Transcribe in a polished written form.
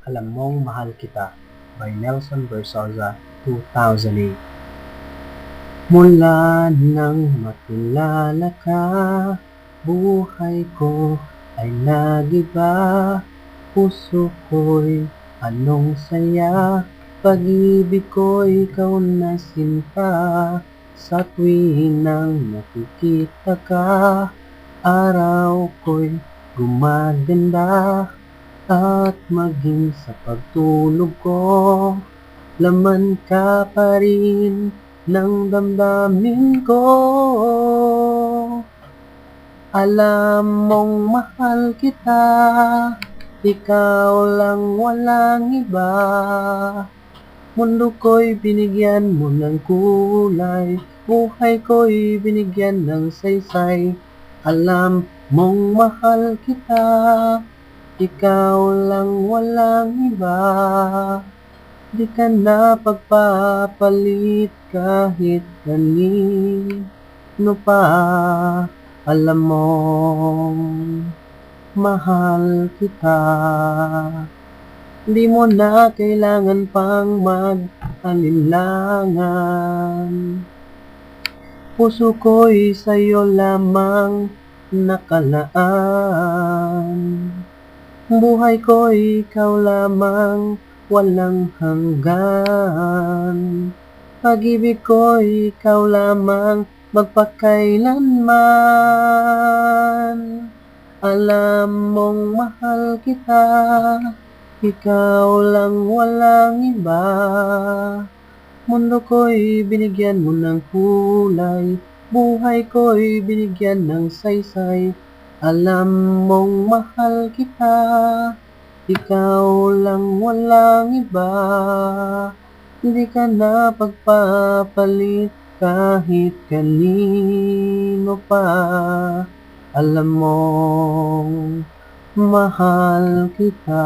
Alam Mong Mahal Kita by Nelson Bersosa, 2008. Mula nang makilala ka, buhay ko ay nag-iba. Puso ko'y anong saya, pag-ibig ko'y ikaw na sinta. Sa tuwing nang nakikita ka, araw ko'y gumaganda. At maging sa pagtulog ko, laman ka pa rin ng damdamin ko. Alam mong mahal kita, ikaw lang walang iba. Mundo ko'y binigyan mo ng kulay, buhay ko'y binigyan ng saysay. Alam mong mahal kita, ikaw lang walang iba. Di ka na pagpapalit kahit kanino pa. Alam mong mahal kita. Di mo na kailangan pang mag-alinlangan. Puso ko'y sa'yo lamang nakalaan. Buhay ko'y ikaw lamang, walang hanggan. Pag-ibig ko'y ikaw lamang, magpakailanman. Alam mong mahal kita, ikaw lang walang iba. Mundo ko'y binigyan mo ng kulay, buhay ko'y binigyan ng saysay. Alam mong mahal kita, ikaw lang walang iba. Hindi ka na pagpapalit kahit kanino pa. Alam mong mahal kita.